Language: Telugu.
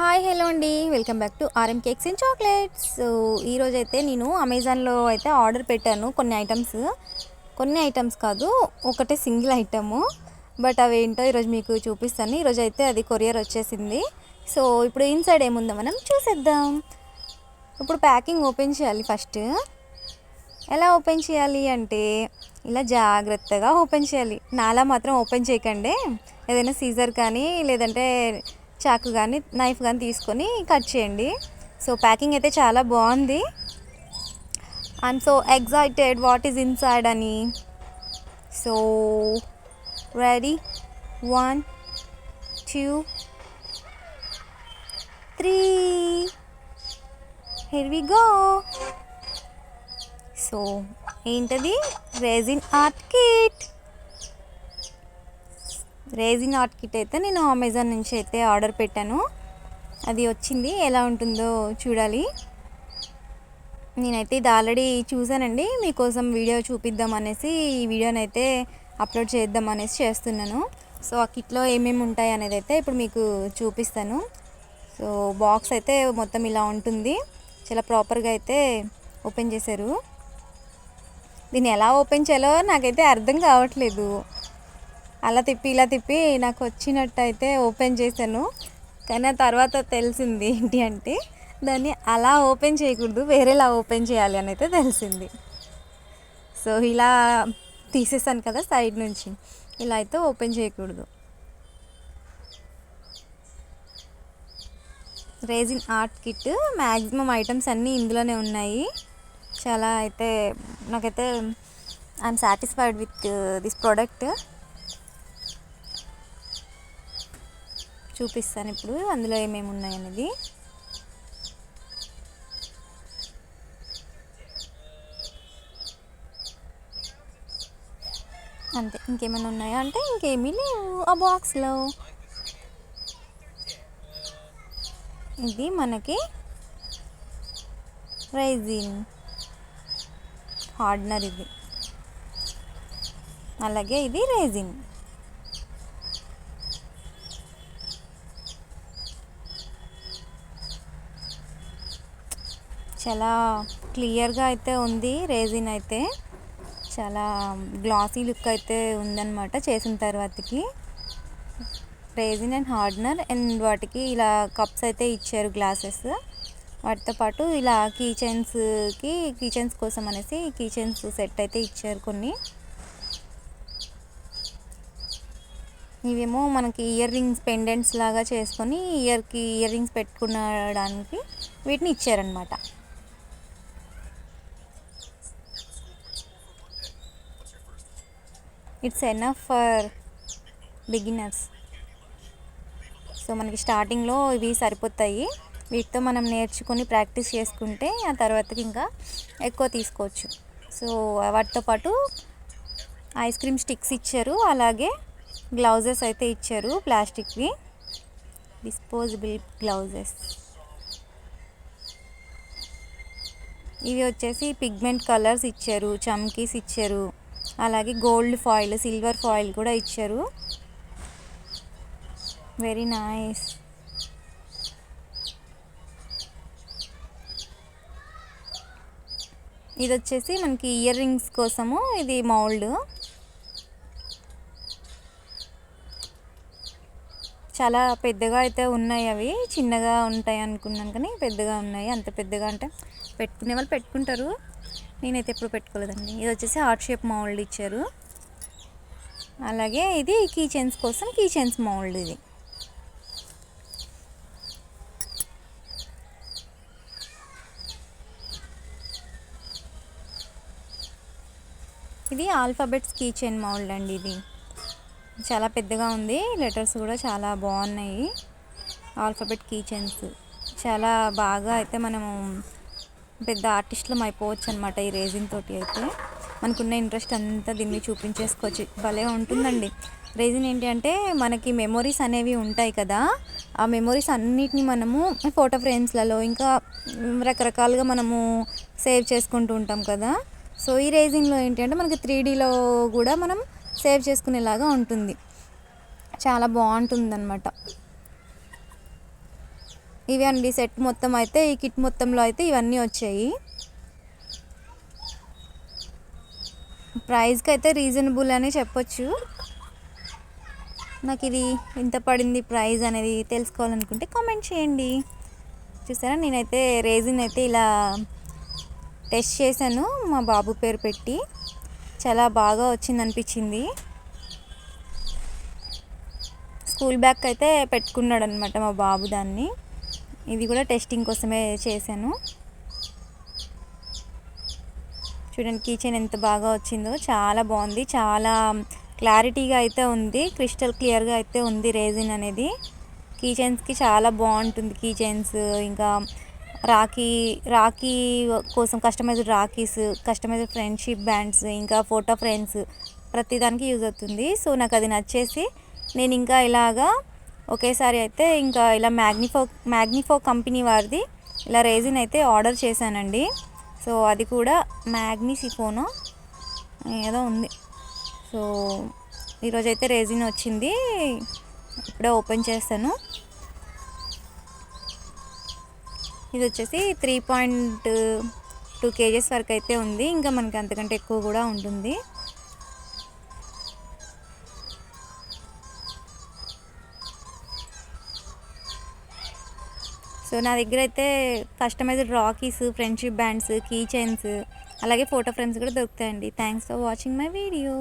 హాయ్ హలో అండి, welcome back to RM cakes and chocolates. So ఈరోజైతే నేను అమెజాన్లో అయితే ఆర్డర్ పెట్టాను కొన్ని ఐటమ్స్ కాదు, ఒకటే సింగిల్ ఐటము. బట్ అవి ఏంటో ఈరోజు మీకు చూపిస్తాను. ఈరోజు అయితే అది కొరియర్ వచ్చేసింది. సో ఇప్పుడు ఇన్సైడ్ ఏముందో మనం చూసేద్దాం. ఇప్పుడు ప్యాకింగ్ ఓపెన్ చేయాలి. ఫస్ట్ ఎలా ఓపెన్ చేయాలి అంటే ఇలా జాగ్రత్తగా ఓపెన్ చేయాలి. నాలా మాత్రం ఓపెన్ చేయకండి. ఏదైనా సీజర్ కానీ లేదంటే చాకు కానీ నైఫ్ కానీ తీసుకొని కట్ చేయండి. సో ప్యాకింగ్ అయితే చాలా బాగుంది. I'm so excited what is inside అని. So ready 1 2 3 here we go. So ఏంటది? Resin art kit. Resin art kit అయితే నేను అమెజాన్ నుంచి అయితే ఆర్డర్ పెట్టాను. అది వచ్చింది. ఎలా ఉంటుందో చూడాలి. నేనైతే ఇది ఆల్రెడీ చూసానండి. మీకోసం వీడియో చూపిద్దాం అనేసి ఈ వీడియోని అయితే అప్లోడ్ చేద్దాం అనేసి చేస్తున్నాను. సో ఆ కిట్లో ఏమేమి ఉంటాయి అనేది అయితే ఇప్పుడు మీకు చూపిస్తాను. సో బాక్స్ అయితే మొత్తం ఇలా ఉంటుంది. చాలా ప్రాపర్గా అయితే ఓపెన్ చేశారు. దీన్ని ఎలా ఓపెన్ చేయాలో నాకైతే అర్థం కావట్లేదు. అలా తిప్పి ఇలా తిప్పి నాకు వచ్చినట్టు అయితే ఓపెన్ చేశాను. కానీ ఆ తర్వాత తెలిసింది ఏంటి అంటే దాన్ని అలా ఓపెన్ చేయకూడదు, వేరేలా ఓపెన్ చేయాలి అని అయితే తెలిసింది. సో ఇలా తీసేసాను కదా సైడ్ నుంచి, ఇలా అయితే ఓపెన్ చేయకూడదు. Resin art kit maximum items అన్నీ ఇందులోనే ఉన్నాయి. చాలా అయితే నాకైతే I'm satisfied with this product. చూపిస్తాను ఇప్పుడు అందులో ఏమేమి ఉన్నాయనేది. అంతే, ఇంకేమైనా ఉన్నాయా అంటే ఇంకేమీ లేవు ఆ బాక్స్లో. ఇది మనకి రెజిన్ హార్డ్నర్, ఇది అలాగే ఇది రెజిన్. చాలా క్లియర్గా అయితే ఉంది. రెజిన్ అయితే చాలా గ్లాసీ లుక్ అయితే ఉందన్నమాట చేసిన తర్వాతకి. రెజిన్ అండ్ హార్డ్నర్ అండ్ వాటికి ఇలా కప్స్ అయితే ఇచ్చారు, గ్లాసెస్. వాటితో పాటు ఇలా కీచైన్స్ కోసం అనేసి కీచైన్స్ సెట్ అయితే ఇచ్చారు కొన్ని. ఇవేమో మనకి ఇయర్ రింగ్స్ పెండెంట్స్ లాగా చేసుకొని ఇయర్ రింగ్స్ పెట్టుకునడానికి వీటిని ఇచ్చారనమాట. It's enough for beginners. So మనకి స్టార్టింగ్లో ఇవి సరిపోతాయి. వీటితో మనం నేర్చుకొని ప్రాక్టీస్ చేసుకుంటే ఆ తర్వాతకి ఇంకా ఎక్కువ తీసుకోవచ్చు. సో వాటితో పాటు ఐస్ క్రీమ్ స్టిక్స్ ఇచ్చారు, అలాగే గ్లౌజెస్ అయితే ఇచ్చారు, ప్లాస్టిక్వి డిస్పోజబుల్ గ్లౌజెస్. ఇవి వచ్చేసి పిగ్మెంట్ కలర్స్ ఇచ్చారు, చమ్కీస్ ఇచ్చారు, అలాగే గోల్డ్ ఫాయిల్, సిల్వర్ ఫాయిల్ కూడా ఇచ్చారు. Very nice. ఇది వచ్చేసి మనకి ఇయర్ రింగ్స్ కోసము ఇది మౌల్డ్. చాలా పెద్దగా అయితే ఉన్నాయి, అవి చిన్నగా ఉంటాయి అనుకున్నాను కానీ పెద్దగా ఉన్నాయి. అంత పెద్దగా అంటే పెట్టుకునే వాళ్ళు పెట్టుకుంటారు, నేనైతే ఎప్పుడు పెట్టుకోలేదండి. ఇది వచ్చేసి హార్ట్ షేప్ మౌల్డ్ ఇచ్చారు. అలాగే ఇది కీచైన్స్ కోసం కీచైన్స్ మౌల్డ్. ఇది ఆల్ఫాబెట్స్ కీచైన్ మౌల్డ్ అండి. ఇది చాలా పెద్దగా ఉంది, లెటర్స్ కూడా చాలా బాగున్నాయి. ఆల్ఫాబెట్ కీచైన్స్ చాలా బాగా అయితే మనము పెద్ద ఆర్టిస్టులం అయిపోవచ్చు అనమాట ఈ రెజిన్ తోటి. అయితే మనకున్న ఇంట్రెస్ట్ అంతా దీన్ని చూపించేసుకోవచ్చు. భలే ఉంటుందండి. రెజిన్ ఏంటి అంటే మనకి మెమొరీస్ అనేవి ఉంటాయి కదా, ఆ మెమొరీస్ అన్నిటిని మనము ఫోటో ఫ్రేమ్స్లలో ఇంకా రకరకాలుగా మనము సేవ్ చేసుకుంటూ ఉంటాం కదా. సో ఈ రెజిన్లో ఏంటి అంటే మనకి 3Dలో కూడా మనం సేవ్ చేసుకునేలాగా ఉంటుంది. చాలా బాగుంటుంది అన్నమాట. ఇవి అండి సెట్ మొత్తం అయితే, ఈ కిట్ మొత్తంలో అయితే ఇవన్నీ వచ్చాయి. ప్రైస్కి అయితే రీజనబుల్ అని చెప్పొచ్చు. నాకు ఇది ఎంత పడింది ప్రైస్ అనేది తెలుసుకోవాలనుకుంటే కామెంట్ చేయండి. చూసారా, నేనైతే రేజిన్ అయితే ఇలా టెస్ట్ చేశాను మా బాబు పేరు పెట్టి. చాలా బాగా వచ్చింది అనిపించింది. స్కూల్ బ్యాగ్ అయితే పెట్టుకున్నాడు అనమాట మా బాబు దాన్ని. ఇది కూడా టెస్టింగ్ కోసమే చేశాను. చూడండి కీ చైన్ ఎంత బాగా వచ్చిందో, చాలా బాగుంది. చాలా క్లారిటీగా అయితే ఉంది, క్రిస్టల్ క్లియర్గా అయితే ఉంది రేజిన్ అనేది. కీ చైన్స్కి చాలా బాగుంటుంది కీ చైన్స్. ఇంకా రాఖీ కోసం customized rakhis, customized friendship bands, ఇంకా ఫోటో ఫ్రేమ్స్ ప్రతిదానికి యూజ్ అవుతుంది. సో నాకు అది నచ్చేసి నేను ఇంకా ఇలాగా ఒకేసారి అయితే ఇంకా ఇలా మ్యాగ్నిఫో కంపెనీ వారిది ఇలా రేజిన్ అయితే ఆర్డర్ చేశానండి. సో అది కూడా మ్యాగ్నిసిఫోనో ఏదో ఉంది. సో ఈరోజైతే రేజిన్ వచ్చింది, ఇప్పుడే ఓపెన్ చేస్తాను. ఇది వచ్చేసి 3.2 kgs వరకు అయితే ఉంది. ఇంకా మనకి అంతకంటే ఎక్కువ కూడా ఉంటుంది. సో నా దగ్గర అయితే customized rakhis, friendship bands, key chains, అలాగే ఫోటో ఫ్రేమ్స్ కూడా దొరుకుతాయండి. Thanks for watching my video.